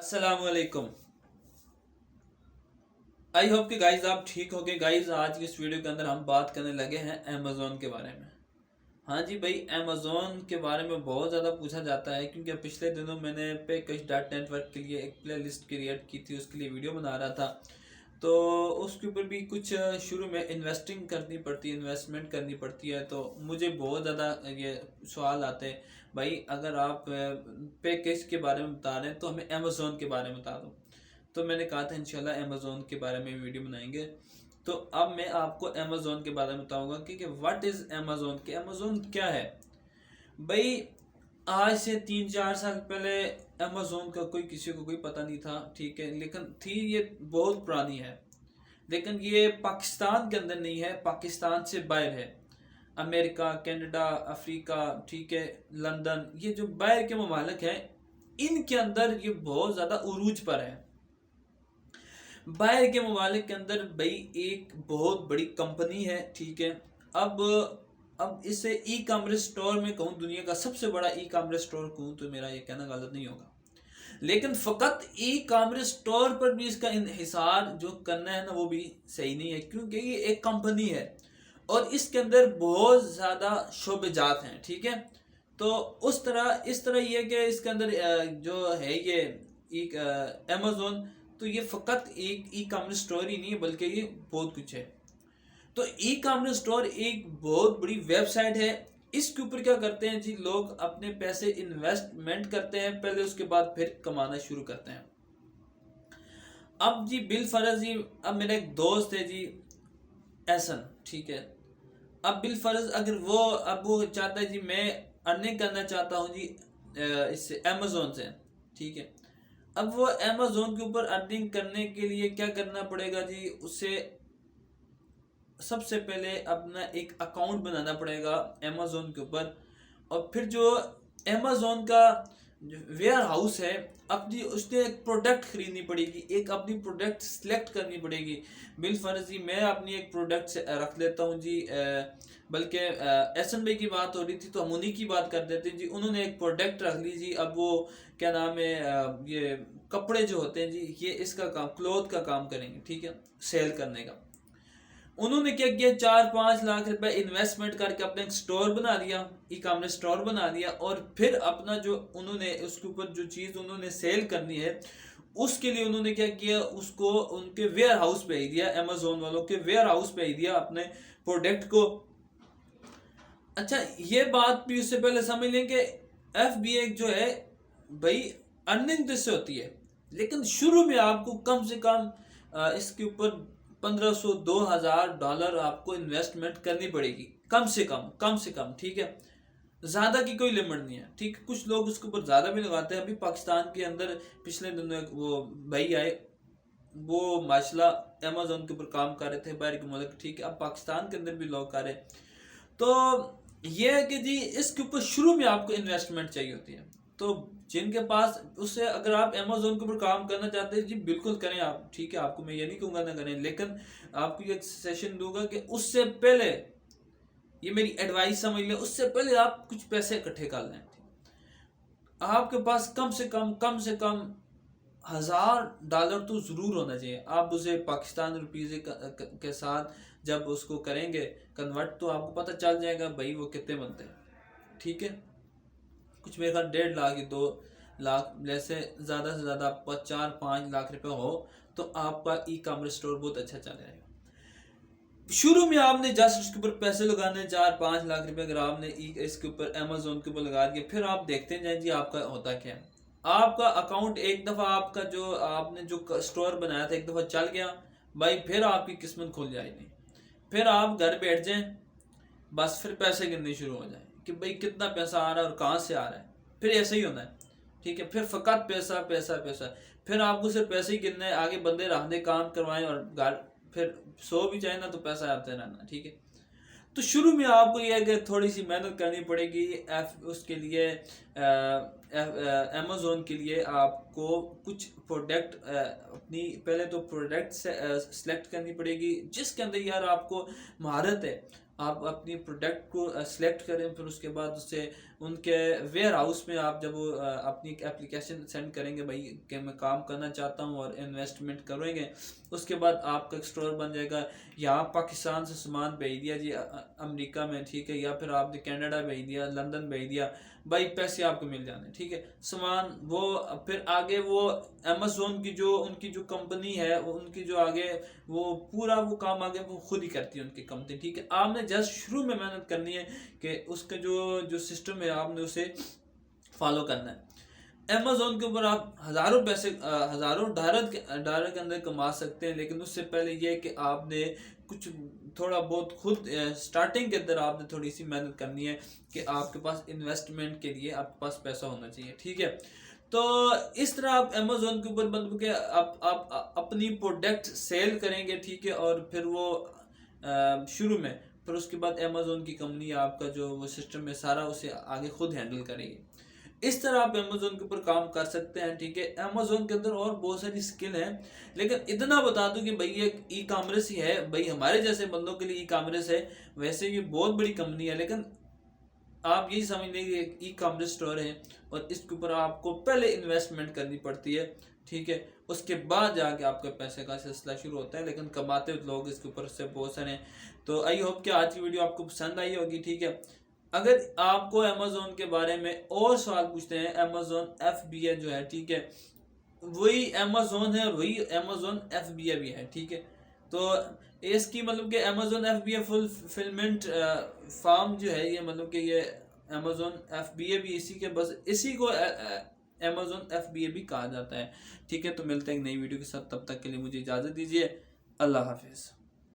अस्सलामुअलैकुम। I hope कि guys आप ठीक होगे। गाइज आज की इस वीडियो के अंदर हम बात करने लगे हैं अमेज़ोन के बारे में। हाँ जी भाई, अमेज़ोन के बारे में बहुत ज़्यादा पूछा जाता है क्योंकि पिछले दिनों मैंने पे कश डॉट नेटवर्क के लिए एक प्ले लिस्ट क्रिएट की थी, उसके लिए वीडियो बना रहा था। तो उसके ऊपर भी कुछ शुरू में इन्वेस्टिंग करनी पड़ती है, इन्वेस्टमेंट करनी पड़ती है। तो मुझे बहुत ज़्यादा ये सवाल आते हैं, भाई अगर आप पैकेज के बारे में बता रहे हैं तो हमें अमेज़ोन के बारे में बता दो। तो मैंने कहा था इंशाल्लाह अमेज़ोन के बारे में वीडियो बनाएंगे। तो अब मैं आपको अमेज़ोन के बारे में बताऊंगा कि व्हाट इज़ अमेज़ोन, कि अमेज़ोन क्या है। भाई आज से 3-4 साल पहले अमेज़ोन का कोई किसी को कोई पता नहीं था, ठीक है, लेकिन थी ये बहुत पुरानी है। लेकिन ये पाकिस्तान के अंदर नहीं है, पाकिस्तान से बाहर है। अमेरिका, कनाडा, अफ्रीका, ठीक है, लंदन, ये जो बाहर के ममालिक हैं इनके अंदर ये बहुत ज़्यादा उरूज पर है। बाहर के ममालिक के अंदर भाई एक बहुत बड़ी कंपनी है, ठीक है। अब अब इसे ई कॉमर्स स्टोर में कहूँ, दुनिया का सबसे बड़ा ई कॉमर्स स्टोर कहूँ तो मेरा ये कहना गलत नहीं होगा। लेकिन फ़कत ई कॉमर्स स्टोर पर भी इसका इन्हिसार जो करना है ना वो भी सही नहीं है, क्योंकि ये एक कंपनी है और इसके अंदर बहुत ज़्यादा शोबेजात हैं, ठीक है। तो उस तरह इस तरह ये कि इसके अंदर जो है ये एक अमेज़ोन, तो ये फ़कत एक ई कॉमर्स स्टोर ही नहीं है बल्कि ये बहुत कुछ है। तो ई कॉमर्स स्टोर एक बहुत बड़ी वेबसाइट है। इसके ऊपर क्या करते हैं जी, लोग अपने पैसे इन्वेस्टमेंट करते हैं पहले, उसके बाद फिर कमाना शुरू करते हैं। अब जी बिल फरज जी, अब मेरा एक दोस्त है जी एहसन, ठीक है। अब बिल फरज अगर वो चाहता है जी मैं अर्निंग करना चाहता हूँ जी इससे अमेज़ोन से, ठीक है। अब वो अमेज़ोन के ऊपर अर्निंग करने के लिए क्या करना पड़ेगा जी, उसे सबसे पहले अपना एक अकाउंट बनाना पड़ेगा अमेज़ोन के ऊपर। और फिर जो अमेज़ोन का वेयर हाउस है, अपनी उसने एक प्रोडक्ट खरीदनी पड़ेगी, एक अपनी प्रोडक्ट सिलेक्ट करनी पड़ेगी। बिल फर्जी मैं अपनी एक प्रोडक्ट से रख लेता हूँ जी, बल्कि एहसन भाई की बात हो रही थी तो हम उन्हीं की बात कर देते हैं जी। उन्होंने एक प्रोडक्ट रख ली जी। अब वो क्या नाम है, ये कपड़े जो होते हैं जी, ये इसका काम, क्लोथ का काम करेंगे, ठीक है, सेल करने का। उन्होंने क्या किया, 4-5 लाख रुपए इन्वेस्टमेंट करके अपना एक स्टोर बना दिया, ई कॉमर्स स्टोर बना दिया। और फिर अपना जो उन्होंने उसके ऊपर जो चीज़ उन्होंने सेल करनी है उसके लिए उन्होंने क्या किया, उसको उनके वेयर हाउस भेज दिया, अमेज़ोन वालों के वेयर हाउस भेज दिया अपने प्रोडक्ट को। अच्छा, ये बात भी उससे पहले समझ लें कि FBA जो है भाई, अर्निंग तो इससे होती है, लेकिन शुरू में आपको कम से कम इसके ऊपर 1500-2000 डॉलर आपको इन्वेस्टमेंट करनी पड़ेगी, कम से कम, ठीक है। ज़्यादा की कोई लिमिट नहीं है, ठीक है। कुछ लोग उसके ऊपर ज़्यादा भी लगाते हैं। अभी पाकिस्तान के अंदर पिछले दिनों एक वो भाई आए, वो माशाल्लाह अमेज़ोन के ऊपर काम कर रहे थे बाहर के मुल्क, ठीक है। अब पाकिस्तान के अंदर भी लोग कर रहे। तो ये है कि जी इसके ऊपर शुरू में आपको इन्वेस्टमेंट चाहिए होती है। तो जिनके पास उससे, अगर आप अमेज़ोन के ऊपर काम करना चाहते हैं जी बिल्कुल करें आप, ठीक है। आपको मैं ये नहीं कहूँगा ना करें, लेकिन आपको एक सेशन दूंगा कि उससे पहले, ये मेरी एडवाइस समझ लें, उससे पहले आप कुछ पैसे इकट्ठे कर लें। आपके पास कम से कम 1000 डॉलर तो ज़रूर होना चाहिए। आप उसे पाकिस्तान रुपीज़ के साथ जब उसको करेंगे कन्वर्ट, तो आपको पता चल जाएगा भाई वो कितने बनते हैं, ठीक है। कुछ मेरे ख्याल 1.5 लाख या 2 लाख, जैसे ज़्यादा से ज़्यादा आपका 4-5 लाख रुपए हो तो आपका ई कॉमर्स स्टोर बहुत अच्छा चल जाएगा। शुरू में आपने जस्ट उसके ऊपर पैसे लगाने 4-5 लाख रुपए, अगर आपने इसके ऊपर अमेज़ोन के ऊपर लगा दिए, फिर आप देखते जाए जी आपका होता क्या है। आपका अकाउंट एक दफ़ा, आपका जो आपने जो स्टोर बनाया था एक दफ़ा चल गया भाई, फिर आपकी किस्मत खुल जाएगी। फिर आप घर बैठ जाएं, बस फिर पैसे गिनने शुरू हो जाए कि भाई कितना पैसा आ रहा है और कहाँ से आ रहा है। फिर ऐसा ही होना है, ठीक है। फिर फ़कत पैसा पैसा पैसा, फिर आपको सिर्फ पैसे ही गिनना है, आगे बंदे रखने काम करवाएं और घर फिर सो भी जाए ना तो पैसा आते रहना, ठीक है। तो शुरू में आपको यह है कि थोड़ी सी मेहनत करनी पड़ेगी। उसके लिए अमेज़ोन के लिए आपको कुछ प्रोडक्ट अपनी पहले तो प्रोडक्ट सेलेक्ट करनी पड़ेगी जिसके अंदर यार आपको महारत है। आप अपनी प्रोडक्ट को सिलेक्ट करें, फिर उसके बाद उनके वेयर हाउस में आप जब अपनी एक एप्लीकेशन सेंड करेंगे भाई कि मैं काम करना चाहता हूँ और इन्वेस्टमेंट करेंगे, उसके बाद आपका एक स्टोर बन जाएगा। यहाँ पाकिस्तान से सामान भेज दिया जी अमेरिका में, ठीक है, या फिर आपने कनाडा भेज दिया, लंदन भेज दिया, भाई पैसे आपको मिल जाने, ठीक है। सामान वो फिर आगे वो अमेज़ोन की जो उनकी जो कंपनी है, उनकी जो आगे वो पूरा वो काम आगे वो खुद ही करती है उनकी कंपनी, ठीक है। आपने जस्ट शुरू में मेहनत करनी है कि उसका जो जो सिस्टम है आपने उसे फॉलो करना है। अमेज़ोन के ऊपर आप हज़ारों पैसे हज़ारों डॉलर के अंदर कमा सकते हैं, लेकिन उससे पहले ये है कि आपने कुछ थोड़ा बहुत खुद स्टार्टिंग के अंदर आपने थोड़ी सी मेहनत करनी है कि आपके पास इन्वेस्टमेंट के लिए आपके पास पैसा होना चाहिए, ठीक है। तो इस तरह आप अमेज़ोन के ऊपर मतलब कि आप अपनी प्रोडक्ट सेल करेंगे, ठीक है, और फिर वो शुरू में फिर उसके बाद अमेज़ोन की कंपनी आपका जो वो सिस्टम है सारा उसे आगे खुद हैंडल करेगी। इस तरह आप अमेज़ोन के ऊपर काम कर सकते हैं, ठीक है। अमेज़ोन के अंदर और बहुत सारी स्किल हैं, लेकिन इतना बता दूं कि भाई ये ई कॉमर्स ही है, भाई हमारे जैसे बंदों के लिए ई कॉमर्स है। वैसे ये बहुत बड़ी कंपनी है, लेकिन आप यही समझ लें कि एक ई कॉमर्स स्टोर है और इसके ऊपर आपको पहले इन्वेस्टमेंट करनी पड़ती है, ठीक है। उसके बाद जाके आपके पैसे का सिलसिला शुरू होता है, लेकिन कमाते लोग इसके ऊपर से बहुत सारे हैं। तो आई होप कि आज की वीडियो आपको पसंद आई होगी, ठीक है। अगर आपको अमेज़ोन के बारे में और सवाल पूछते हैं, अमेज़ोन FBA जो है, ठीक है, वही अमेज़ोन है और वही अमेज़ोन FBA भी है, ठीक है। तो इसकी मतलब कि अमेज़ोन FBA फुलफिलमेंट फार्म जो है, ये मतलब कि ये अमेज़ोन FBA भी इसी के बस इसी को अमेज़ोन FBA भी कहा जाता है, ठीक है। तो मिलते हैं एक नई वीडियो के साथ, तब तक के लिए मुझे इजाज़त दीजिए। अल्लाह हाफिज़।